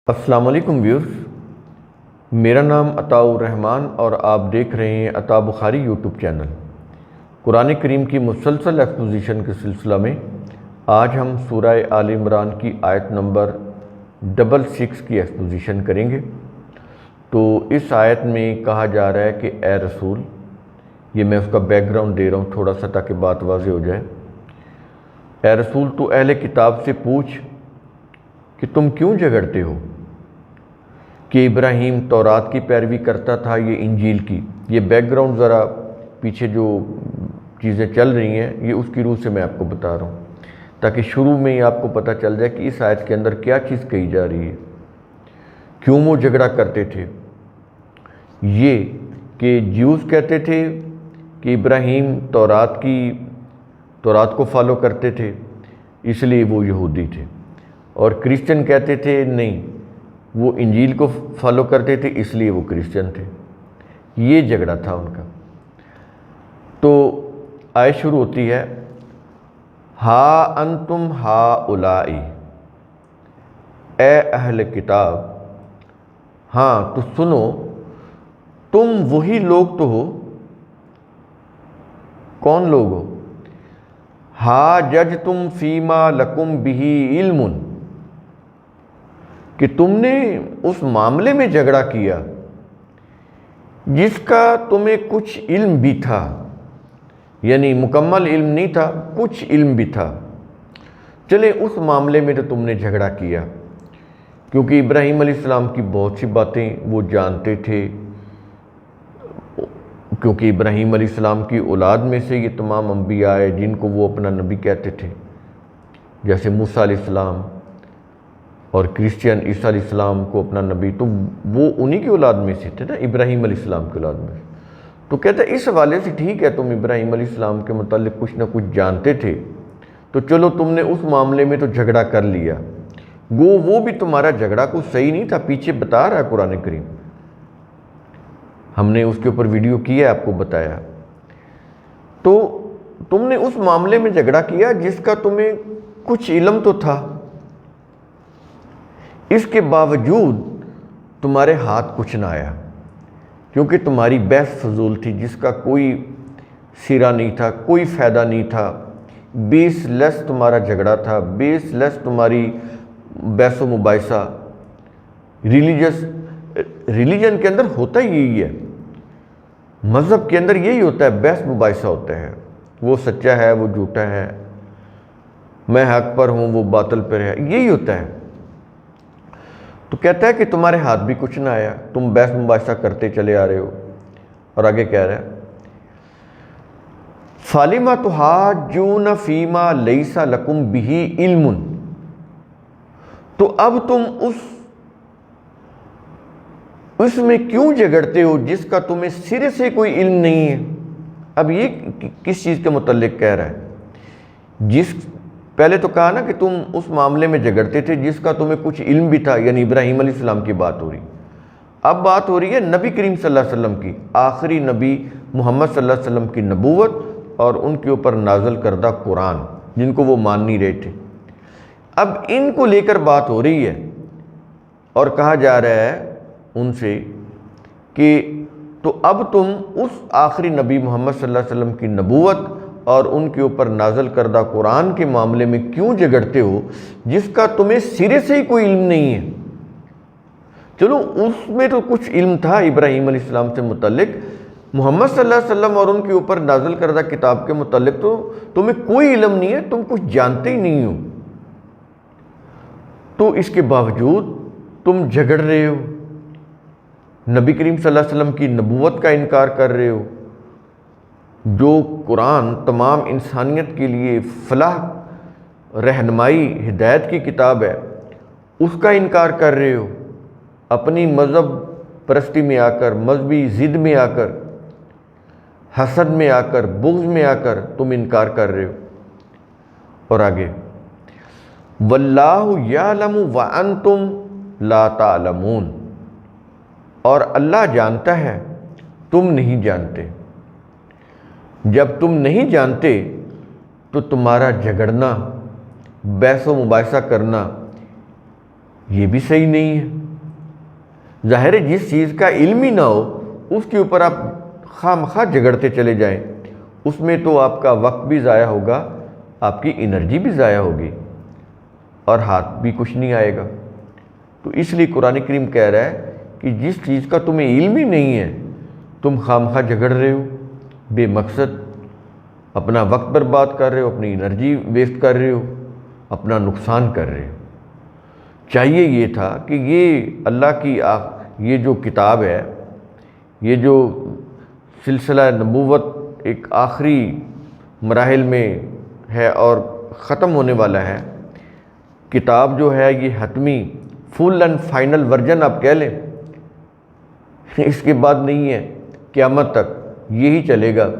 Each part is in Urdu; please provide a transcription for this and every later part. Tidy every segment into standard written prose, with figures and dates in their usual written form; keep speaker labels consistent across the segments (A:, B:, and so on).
A: السلام علیکم ویورز، میرا نام عطاء الرحمن اور آپ دیکھ رہے ہیں عطاء بخاری یوٹیوب چینل۔ قرآن کریم کی مسلسل ایکسپوزیشن کے سلسلہ میں آج ہم سورہ آل عمران کی آیت نمبر 66 کی ایکسپوزیشن کریں گے۔ تو اس آیت میں کہا جا رہا ہے کہ اے رسول، یہ میں اس کا بیک گراؤنڈ دے رہا ہوں تھوڑا سا تاکہ بات واضح ہو جائے۔ اے رسول، تو اہل کتاب سے پوچھ کہ تم کیوں جھگڑتے ہو کہ ابراہیم تورات کی پیروی کرتا تھا، یہ انجیل کی۔ یہ بیک گراؤنڈ ذرا پیچھے جو چیزیں چل رہی ہیں یہ اس کی روح سے میں آپ کو بتا رہا ہوں، تاکہ شروع میں ہی آپ کو پتہ چل جائے کہ اس آیت کے اندر کیا چیز کہی جا رہی ہے، کیوں وہ جھگڑا کرتے تھے۔ یہ کہ جیوز کہتے تھے کہ ابراہیم تورات کو فالو کرتے تھے اس لیے وہ یہودی تھے، اور کرسچن کہتے تھے نہیں، وہ انجیل کو فالو کرتے تھے اس لیے وہ کرسچن تھے۔ یہ جھگڑا تھا ان کا۔ تو آیت شروع ہوتی ہے، ہا انتم ہا اولائی، اے اہل کتاب، ہاں تو سنو، تم وہی لوگ تو ہو۔ کون لوگ ہو؟ ہا جج تم فیما لکم بہی علم، کہ تم نے اس معاملے میں جھگڑا کیا جس کا تمہیں کچھ علم بھی تھا، یعنی مکمل علم نہیں تھا، کچھ علم بھی تھا۔ چلے اس معاملے میں تو تم نے جھگڑا کیا کیونکہ ابراہیم علیہ السلام کی بہت سی باتیں وہ جانتے تھے، کیونکہ ابراہیم علیہ السلام کی اولاد میں سے یہ تمام انبیاء آئے جن کو وہ اپنا نبی کہتے تھے، جیسے موسیٰ علیہ السلام، اور کرسچین عیسیٰ علیہ السلام کو اپنا نبی، تو وہ انہی کی اولاد میں سے تھے نا، ابراہیم علیہ السلام کی اولاد میں سے۔ تو کہتا ہے اس حوالے سے ٹھیک ہے، تم ابراہیم علیہ السلام کے متعلق کچھ نہ کچھ جانتے تھے، تو چلو تم نے اس معاملے میں تو جھگڑا کر لیا، گو وہ بھی تمہارا جھگڑا کچھ صحیح نہیں تھا، پیچھے بتا رہا ہے قرآن کریم، ہم نے اس کے اوپر ویڈیو کی ہے، آپ کو بتایا۔ تو تم نے اس معاملے میں جھگڑا کیا جس کا تمہیں کچھ علم تو تھا، اس کے باوجود تمہارے ہاتھ کچھ نہ آیا، کیونکہ تمہاری بحث فضول تھی جس کا کوئی سرا نہیں تھا، کوئی فائدہ نہیں تھا، بیس لیس تمہارا جھگڑا تھا، بیس لیس تمہاری بحث و مباحثہ۔ ریلیجن کے اندر ہوتا ہی یہی ہے، مذہب کے اندر یہی ہوتا ہے، بحث مباحثہ ہوتا ہے، وہ سچا ہے وہ جھوٹا ہے، میں حق پر ہوں وہ باطل پر ہے، یہی ہوتا ہے۔ تو کہتا ہے کہ تمہارے ہاتھ بھی کچھ نہ آیا، تم بحث مباحثہ کرتے چلے آ رہے ہو، اور آگے کہہ رہا ہے فَلِمَ تُحَاجُّونَ فِيمَا لَيْسَ لَكُمْ بِهِ عِلْمٌ، تو اب تم اس میں کیوں جھگڑتے ہو جس کا تمہیں سرے سے کوئی علم نہیں ہے۔ اب یہ کس چیز کے متعلق کہہ رہا ہے؟ پہلے تو کہا نا کہ تم اس معاملے میں جھگڑتے تھے جس کا تمہیں کچھ علم بھی تھا، یعنی ابراہیم علیہ السلام کی بات ہو رہی۔ اب بات ہو رہی ہے نبی کریم صلی اللہ علیہ وسلم کی، آخری نبی محمد صلی اللہ علیہ وسلم کی نبوت اور ان کے اوپر نازل کردہ قرآن، جن کو وہ مان نہیں رہے تھے۔ اب ان کو لے کر بات ہو رہی ہے اور کہا جا رہا ہے ان سے کہ تو اب تم اس آخری نبی محمد صلی اللہ علیہ وسلم کی نبوت اور ان کے اوپر نازل کردہ قرآن کے معاملے میں کیوں جھگڑتے ہو جس کا تمہیں سرے سے ہی کوئی علم نہیں ہے۔ چلو اس میں تو کچھ علم تھا ابراہیم علیہ السلام سے متعلق، محمد صلی اللہ علیہ وسلم اور ان کے اوپر نازل کردہ کتاب کے متعلق تو تمہیں کوئی علم نہیں ہے، تم کچھ جانتے ہی نہیں ہو، تو اس کے باوجود تم جھگڑ رہے ہو، نبی کریم صلی اللہ علیہ وسلم کی نبوت کا انکار کر رہے ہو، جو قرآن تمام انسانیت کے لیے فلاح، رہنمائی، ہدایت کی کتاب ہے، اس کا انکار کر رہے ہو، اپنی مذہب پرستی میں آ کر، مذہبی ضد میں آ کر، حسد میں آ کر، بغض میں آ کر تم انکار کر رہے ہو۔ اور آگے وَاللَّهُ يَعْلَمُ وَأَنْتُمْ لَا تَعْلَمُونَ، اور اللہ جانتا ہے تم نہیں جانتے۔ جب تم نہیں جانتے تو تمہارا جھگڑنا، بحث و مباحثہ کرنا یہ بھی صحیح نہیں ہے۔ ظاہر ہے جس چیز کا علم ہی نہ ہو اس کے اوپر آپ خواہ مخواہ جھگڑتے چلے جائیں، اس میں تو آپ کا وقت بھی ضائع ہوگا، آپ کی انرجی بھی ضائع ہوگی اور ہاتھ بھی کچھ نہیں آئے گا۔ تو اس لیے قرآن کریم کہہ رہا ہے کہ جس چیز کا تمہیں علم ہی نہیں ہے تم خواہ مخواہ جھگڑ رہے ہو، بے مقصد اپنا وقت برباد کر رہے ہو، اپنی انرجی ویسٹ کر رہے ہو، اپنا نقصان کر رہے ہو۔ چاہیے یہ تھا کہ یہ اللہ کی یہ جو کتاب ہے، یہ جو سلسلہ نبوت ایک آخری مراحل میں ہے اور ختم ہونے والا ہے، کتاب جو ہے یہ حتمی فل اینڈ فائنل ورژن آپ کہہ لیں، اس کے بعد نہیں ہے، قیامت تک یہی چلے گا۔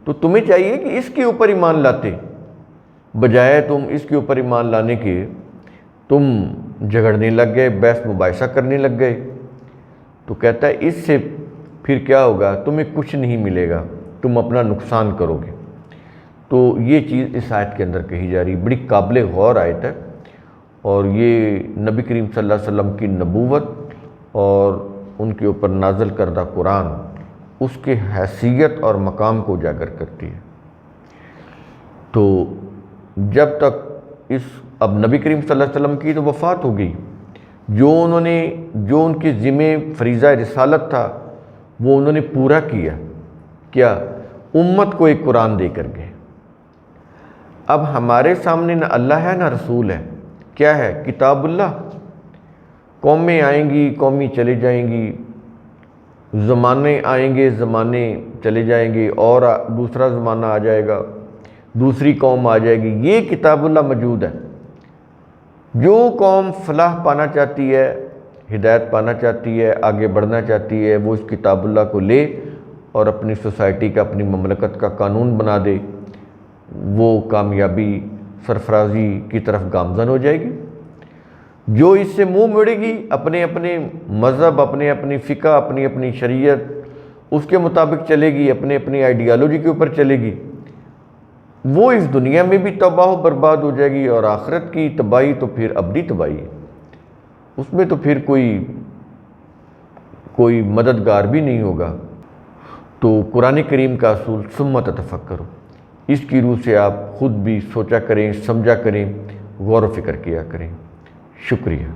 A: تو تمہیں چاہیے کہ اس کے اوپر ایمان لاتے، بجائے تم اس کے اوپر ایمان لانے کے تم جھگڑنے لگ گئے، بحث مباحثہ کرنے لگ گئے۔ تو کہتا ہے اس سے پھر کیا ہوگا، تمہیں کچھ نہیں ملے گا، تم اپنا نقصان کرو گے۔ تو یہ چیز اس آیت کے اندر کہی جا رہی، بڑی قابل غور آیت ہے، اور یہ نبی کریم صلی اللہ علیہ وسلم کی نبوت اور ان کے اوپر نازل کردہ قرآن، اس کے حیثیت اور مقام کو اجاگر کرتی ہے۔ تو جب تک اب نبی کریم صلی اللہ علیہ وسلم کی تو وفات ہو گئی، جو ان کے ذمہ فریضہ رسالت تھا وہ انہوں نے پورا کیا، کیا امت کو ایک قرآن دے کر گئے۔ اب ہمارے سامنے نہ اللہ ہے نہ رسول ہے، کیا ہے؟ کتاب اللہ۔ قومیں آئیں گی، قومی چلے جائیں گی، زمانے آئیں گے، زمانے چلے جائیں گے، اور دوسرا زمانہ آ جائے گا، دوسری قوم آ جائے گی، یہ کتاب اللہ موجود ہے۔ جو قوم فلاح پانا چاہتی ہے، ہدایت پانا چاہتی ہے، آگے بڑھنا چاہتی ہے، وہ اس کتاب اللہ کو لے اور اپنی سوسائٹی کا، اپنی مملکت کا قانون بنا دے، وہ کامیابی سرفرازی کی طرف گامزن ہو جائے گی۔ جو اس سے منہ موڑے گی، اپنے اپنے مذہب، اپنے اپنی فقہ، اپنی اپنی شریعت، اس کے مطابق چلے گی، اپنے اپنی آئیڈیالوجی کے اوپر چلے گی، وہ اس دنیا میں بھی تباہ و برباد ہو جائے گی، اور آخرت کی تباہی تو پھر ابدی تباہی ہے، اس میں تو پھر کوئی مددگار بھی نہیں ہوگا۔ تو قرآن کریم کا اصول ثم تتفکروا، اس کی روح سے آپ خود بھی سوچا کریں، سمجھا کریں، غور و فکر کیا کریں۔ شکریہ۔